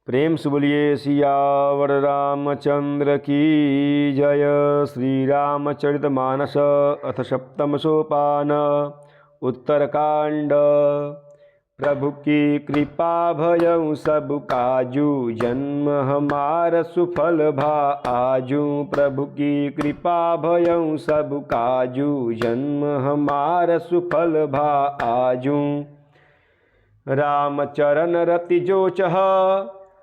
प्रेम से बोलिए सियावर रामचंद्र की जय। श्री रामचरितमानस अथ सप्तम सोपान उत्तरकांड। प्रभु की कृपा भयउ सब काजू, जन्म हमार सुफल भा आजू। प्रभु की कृपा भयउ सब काजू, जन्म हमार सुफल भा आजू। रामचरण रति जो चह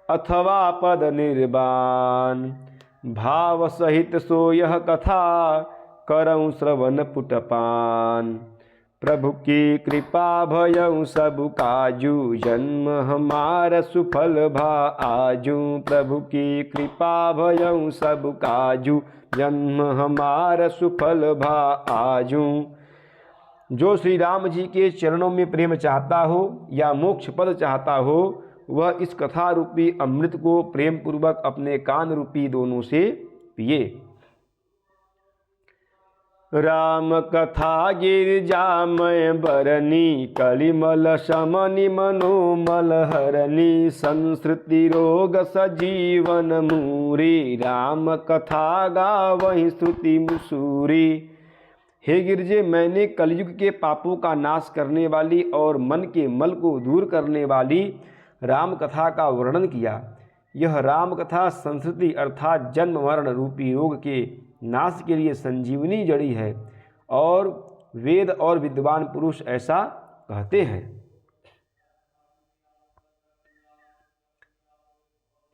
अथवा पद निर्वाण, भाव सहित सो यह कथा करऊँ श्रवण पुटपान। प्रभु की कृपा भयउ सब काजू, जन्म हमार सुफल भा आजू। प्रभु की कृपा भयउ सब काजू, जन्म हमार सुफल भा आजू। जो श्री राम जी के चरणों में प्रेम चाहता हो या मोक्ष पद चाहता हो, वह इस कथा रूपी अमृत को प्रेम पूर्वक अपने कान रूपी दोनों से पिए। राम कथा गिरजामय बरनी, कलिमल शमनि मनोमल हरनी। संस्कृति रोग सजीवन मूरी, राम कथा गावहि श्रुति मुसूरी। हे गिरजे, मैंने कलयुग के पापों का नाश करने वाली और मन के मल को दूर करने वाली राम कथा का वर्णन किया। यह राम कथा संस्कृति अर्थात जन्म मरण रूपी रोग के नाश के लिए संजीवनी जड़ी है और वेद और विद्वान पुरुष ऐसा कहते हैं।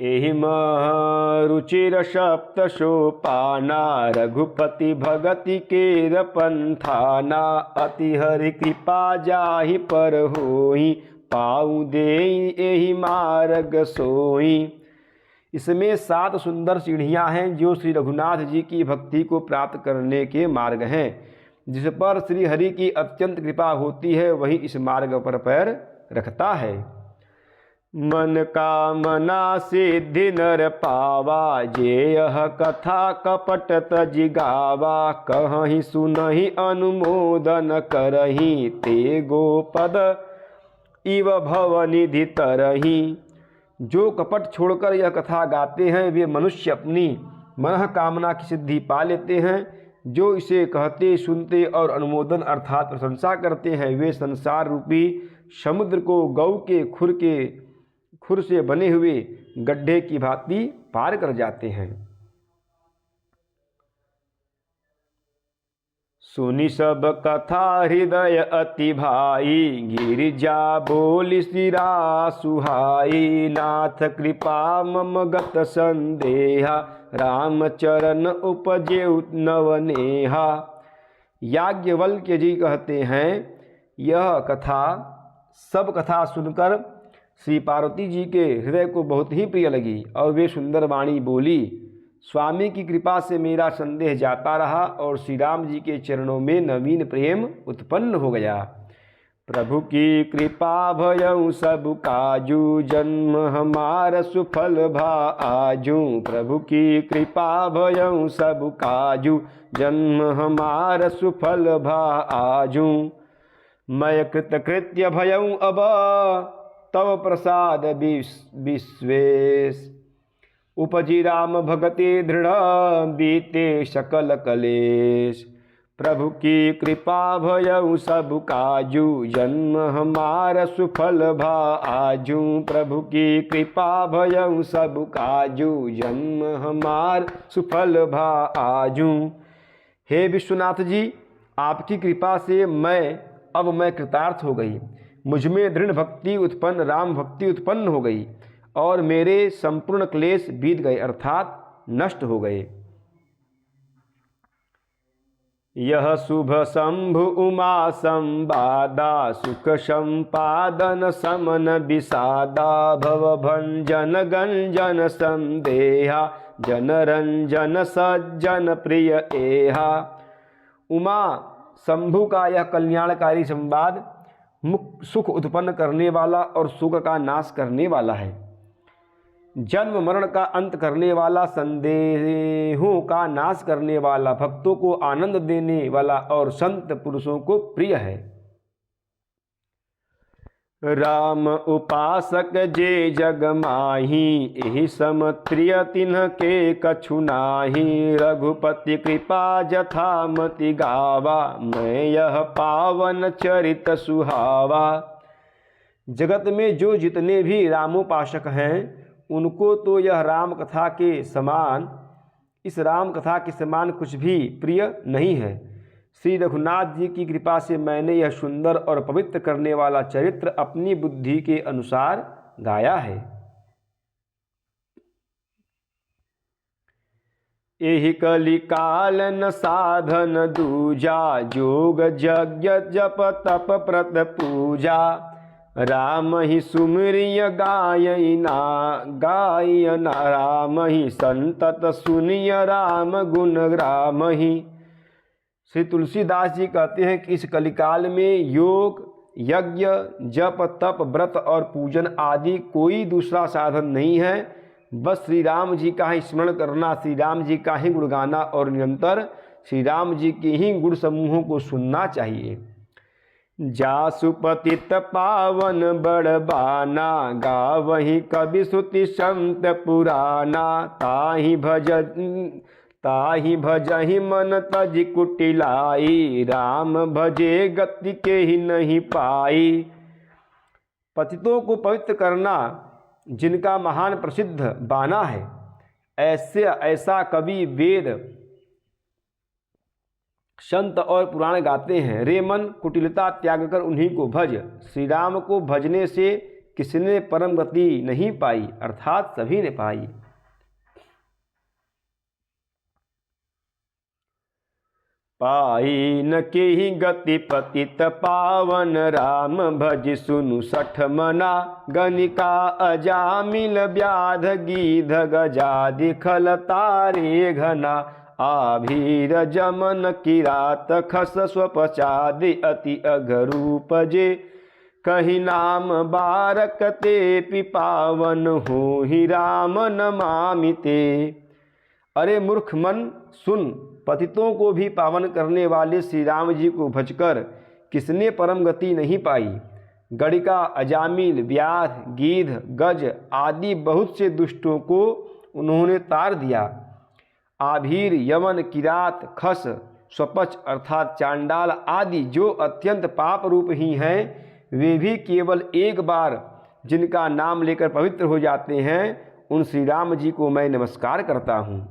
एहि मह रुचिर सप्त सोपाना, रघुपति भगति केर पंथाना। अति हरि कृपा जाहि पर होई, पाऊ देई एहि मार्ग सोई। इसमें 7 सुंदर सीढ़ियां हैं जो श्री रघुनाथ जी की भक्ति को प्राप्त करने के मार्ग हैं। जिस पर श्री हरि की अत्यंत कृपा होती है वही इस मार्ग पर पैर रखता है। मन कामना सिद्धि नर पावा, जे यह कथा कपट तजि गावा। कहहि सुनहि अनुमोदन करहि, ते गोपद इव भवनिधि तरहि। जो कपट छोड़कर यह कथा गाते हैं वे मनुष्य अपनी मन कामना की सिद्धि पा लेते हैं। जो इसे कहते सुनते और अनुमोदन अर्थात प्रशंसा करते हैं वे संसार रूपी समुद्र को गौ के खुर से बने हुए गड्ढे की भांति पार कर जाते हैं। सुनि सब कथा हृदय अति भाई, गिरिजा बोली सिरा सुहाई। नाथ कृपा मम गत संदेहा, रामचरण उपजे नवनेहा। याज्ञवल्क्य जी कहते हैं, यह कथा सब कथा सुनकर श्री पार्वती जी के हृदय को बहुत ही प्रिय लगी और वे सुंदर वाणी बोली। स्वामी की कृपा से मेरा संदेह जाता रहा और श्री राम जी के चरणों में नवीन प्रेम उत्पन्न हो गया। प्रभु की कृपा भयउ सब काजू, जन्म हमार सुफल भा आजू। प्रभु की कृपा भयउ सब काजू, जन्म हमार सुफल भा आजू। मैं कृतकृत्य भयउ अब तव प्रसाद विश्वेश। उपजी राम भगति दृढ़, बीते सकल कलेश। प्रभु की कृपा भयउ सब काजू, जन्म हमार सुफल भा आजू। प्रभु की कृपा भयउ सब काजू, जन्म हमार सुफल भा आजू। हे विश्वनाथ जी, आपकी कृपा से अब मैं कृतार्थ हो गई। मुझमें दृढ़ भक्ति उत्पन्न राम भक्ति उत्पन्न हो गई और मेरे संपूर्ण क्लेश बीत गए अर्थात नष्ट हो गए। यह शुभ शंभु उमा संवादा, सुख संपादन समन विषादा। भव भंजन गंजन संदेहा, जन रंजन सज्जन प्रिय एहा। उमा शंभु का यह कल्याणकारी संवाद सुख उत्पन्न करने वाला और सुख का नाश करने वाला है। जन्म मरण का अंत करने वाला, संदेहों का नाश करने वाला, भक्तों को आनंद देने वाला और संत पुरुषों को प्रिय है। राम उपासक जे जग माही, एहि सम त्रिय तिन्ह के कछु नाही। रघुपति कृपा जथा मति गावा, मैं यह पावन चरित सुहावा। जगत में जो जितने भी रामोपासक हैं उनको तो यह राम कथा के समान, इस राम कथा के समान कुछ भी प्रिय नहीं है। श्री रघुनाथ जी की कृपा से मैंने यह सुंदर और पवित्र करने वाला चरित्र अपनी बुद्धि के अनुसार गाया है। एहि कलि काल न साधन दूजा, जोग यज्ञ जप तप व्रत पूजा। राम ही सुमिरिय गायना राम ही संतत सुनिय राम गुण राम ही। श्री तुलसीदास जी कहते हैं कि इस कलिकाल में योग यज्ञ जप तप व्रत और पूजन आदि कोई दूसरा साधन नहीं है। बस श्री राम जी का ही स्मरण करना, श्री राम जी का ही गुण गाना और निरंतर श्री राम जी के ही गुण समूहों को सुनना चाहिए। जासु पतित पावन बड़बाना, गावहि कवि श्रुति संत पुराना। ताहि भजहि मन तज कुटिलाई, राम भजे गति के ही नहीं पाई। पतितों को पवित्र करना जिनका महान प्रसिद्ध बाना है, ऐसा कवि वेद संत और पुराण गाते हैं। रे मन कुटिलता त्याग कर उन्हीं को भज। श्री राम को भजने से किसने परम गति नहीं पाई, अर्थात सभी ने पाई। पाई न केहि गति पतित पावन, राम भज सुनु सठ मना। गनिका अजामिल व्याध गीध गजादि खल तारे घना। आभीर जमन किरात खस स्वपचादि अति अघरूपजे। कहि नाम बारक ते पिपावन, हो ही राम नमामि ते। अरे मूर्ख मन सुन, पतितों को भी पावन करने वाले श्री राम जी को भजकर किसने परम गति नहीं पाई। गणिका अजामिल व्याध गीध गज आदि बहुत से दुष्टों को उन्होंने तार दिया। आभीर यमन किरात खस स्वपच अर्थात चांडाल आदि जो अत्यंत पाप रूप ही हैं, वे भी केवल एक बार जिनका नाम लेकर पवित्र हो जाते हैं, उन श्री राम जी को मैं नमस्कार करता हूँ।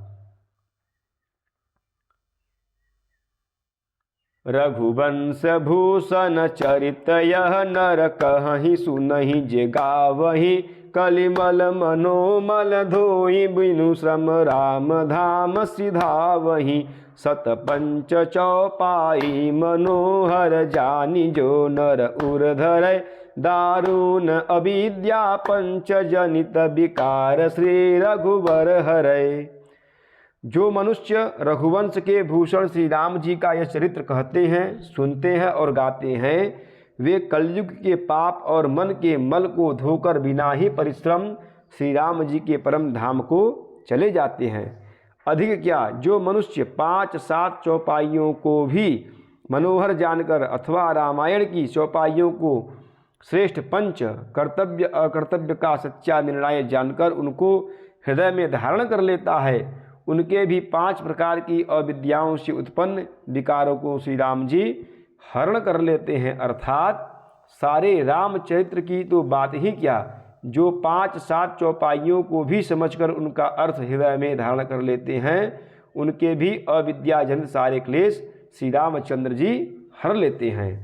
रघुवंश भूषण चरित यह नर कहहि सुनहि जे गावहि। कलिमल मनोमल धोई बिनु श्रम राम धाम सिधावहि। सत पंच चौपाई मनोहर जानि जो नर उर धरै। दारुण अविद्या पंच जनित विकार श्री रघुवर हरै। जो मनुष्य रघुवंश के भूषण श्री राम जी का यह चरित्र कहते हैं, सुनते हैं और गाते हैं, वे कलयुग के पाप और मन के मल को धोकर बिना ही परिश्रम श्री राम जी के परम धाम को चले जाते हैं। अधिक क्या, जो मनुष्य 5-7 चौपाइयों को भी मनोहर जानकर अथवा रामायण की चौपाइयों को श्रेष्ठ पंच कर्तव्य अकर्तव्य का सच्चा निर्णय जानकर उनको हृदय में धारण कर लेता है, उनके भी 5 प्रकार की अविद्याओं से उत्पन्न विकारों को श्री राम जी हरण कर लेते हैं। अर्थात सारे रामचरित्र की तो बात ही क्या, जो 5-7 चौपाइयों को भी समझकर उनका अर्थ हृदय में धारण कर लेते हैं, उनके भी अविद्याजनित सारे क्लेश श्री रामचंद्र जी हर लेते हैं।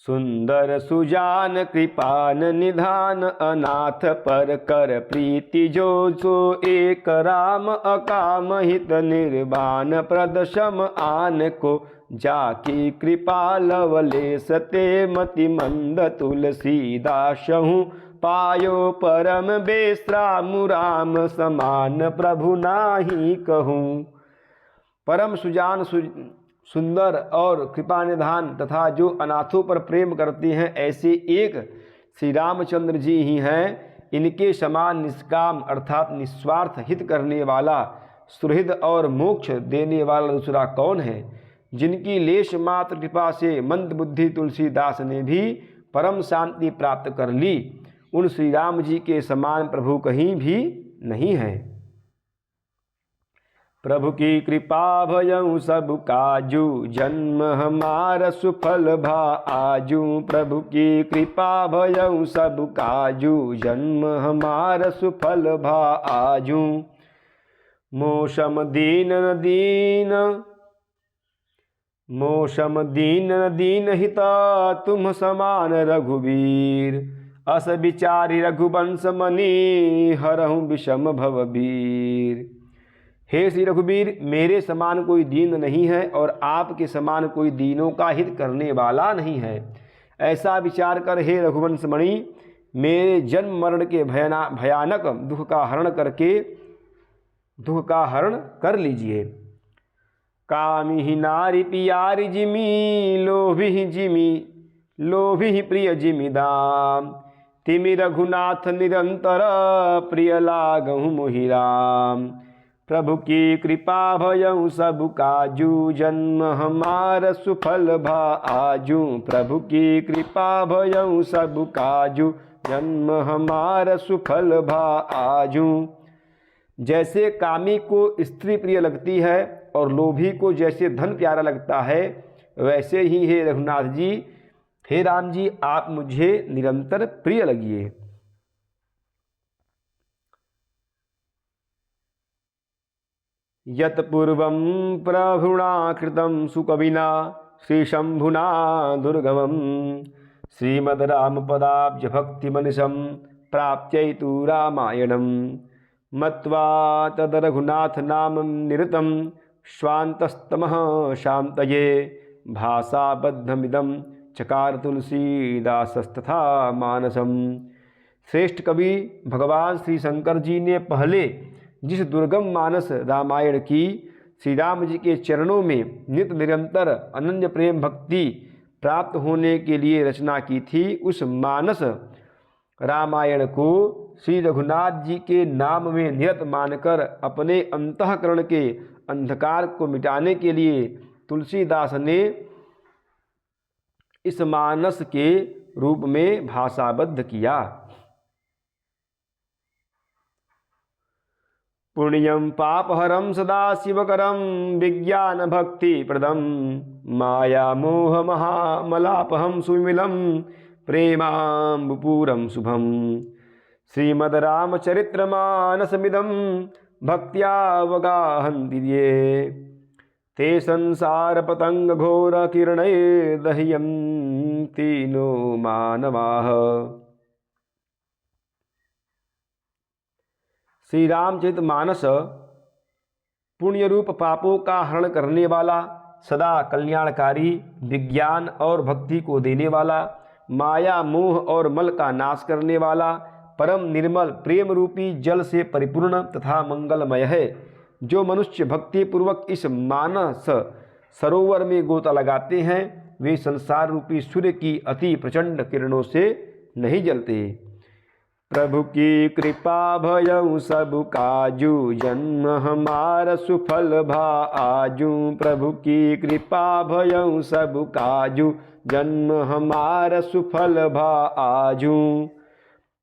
सुंदर सुजान कृपान निधान, अनाथ पर कर प्रीति जो सो एक राम। अकाम हित निर्वाण प्रद सम आन को, जाकी कृपा लवलेश ते मति मंद। तुलसीदासहु पायो परम बेश्राम, राम समान प्रभु नाही कहूँ। परम सुजान सुंदर और कृपा निधान तथा जो अनाथों पर प्रेम करते हैं, ऐसे एक श्री रामचंद्र जी ही हैं। इनके समान निष्काम अर्थात निस्वार्थ हित करने वाला, सुहृद और मोक्ष देने वाला दूसरा कौन है। जिनकी लेश मात्र कृपा से मंद बुद्धि तुलसीदास ने भी परम शांति प्राप्त कर ली, उन श्री राम जी के समान प्रभु कहीं भी नहीं है। प्रभु की कृपा भयउ सब काजू, जन्म हमारा सुफल भा आजू। प्रभु की कृपा भयउ सब काजू, जन्म हमारा सुफल भा आजू। मोसम दीन दीन मोसम दीन दीन हिता, तुम समान रघुवीर। अस विचारी रघुवंश मणि, हरहु विषम भवबीर। हे श्री रघुवीर, मेरे समान कोई दीन नहीं है और आपके समान कोई दीनों का हित करने वाला नहीं है। ऐसा विचार कर हे रघुवंश मणि, मेरे जन्म मरण के भयानक दुख का हरण कर लीजिए। कामी ही नारी पियारी जिमी, लोभी ही प्रिय जिमी दाम। तिमि रघुनाथ निरंतर, प्रिय लागहु मोहि राम। प्रभु की कृपा भयउ सब काजू, जन्म हमार सुफल भा आजू। प्रभु की कृपा भयउ सब काजू, जन्म हमार सुफल भा आजू। जैसे कामी को स्त्री प्रिय लगती है और लोभी को जैसे धन प्यारा लगता है, वैसे ही हे रघुनाथ जी, हे राम जी, आप मुझे निरंतर प्रिय लगिए। यत पूर्वं प्रभुणा कृतं सुकविना, श्रीशंभुना दुर्गमं। श्रीमद् रामपदाब्ज भक्तिमनिशं, प्राप्त्यैतु रामायणं। मत्वा तद रघुनाथ नामं निरतं, स्वान्तस्तमः शान्तये। भाषाबद्धमिदं चकार तुलसीदासस्तथा मानसम। श्रेष्ठ कवि भगवान श्री शंकर जी ने पहले जिस दुर्गम मानस रामायण की श्री राम जी के चरणों में नित्य निरंतर अनन्य प्रेम भक्ति प्राप्त होने के लिए रचना की थी, उस मानस रामायण को श्री रघुनाथ जी के नाम में निरत मानकर अपने अंतःकरण के अंधकार को मिटाने के लिए तुलसीदास ने इस मानस के रूप में भाषाबद्ध किया। पुण्यं पापहरं सदा शिवकरं, विज्ञान भक्ति प्रदं। माया मोह महामलापहं सुविमलं, प्रेमाम्बुपूरं शुभम। श्रीमद् रामचरित्रमानसमिदं, भक्त्यावगाहन्ति ये। ते संसार पतंग घोर किरणैर्दह्यन्ति नो मानवाः। श्री रामचरितमानस पुण्य रूप पापों का हरण करने वाला, सदा कल्याणकारी, विज्ञान और भक्ति को देने वाला, माया मोह और मल का नाश करने वाला, परम निर्मल प्रेम रूपी जल से परिपूर्ण तथा मंगलमय है। जो मनुष्य भक्ति पूर्वक इस मानस सरोवर में गोता लगाते हैं, वे संसार रूपी सूर्य की अति प्रचंड किरणों से नहीं जलते। प्रभु की कृपा भयउ सब काजू, जन्म हमार सुफल भा आजू। प्रभु की कृपा भयउ सब काजू, जन्म हमार सुफल भा आजू।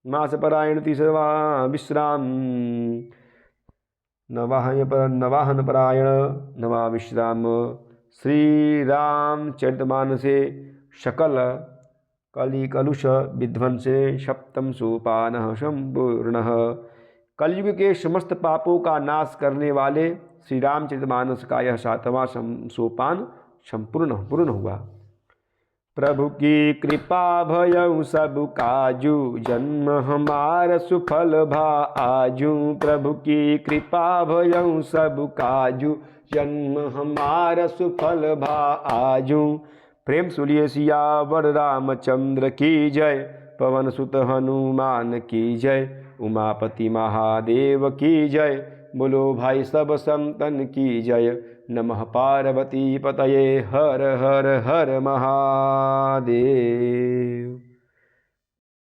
मास परायण तीसरा विश्राम, नवाहन परायण नवा विश्राम। श्री रामचरितमानसे सकल कली कलुष विध्वंसे, सप्तम सोपान संपूर्ण। कलयुग के समस्त पापों का नाश करने वाले श्री रामचरितमानस का यह 7वां सोपान पूर्ण हुआ। प्रभु की कृपा भयउ सब काजू, जन्म हमार सुफल भा आजू। प्रभु की कृपा भयउ सब काजू, जन्म हमार सुफल भा आजू। प्रेम सुलिए सियावर रामचंद्र की जय, पवन सुत हनुमान की जय, उमापति महादेव की जय। बोलो भाई सब संतन की जय। नमः पार्वती पतये, हर हर हर महादेव।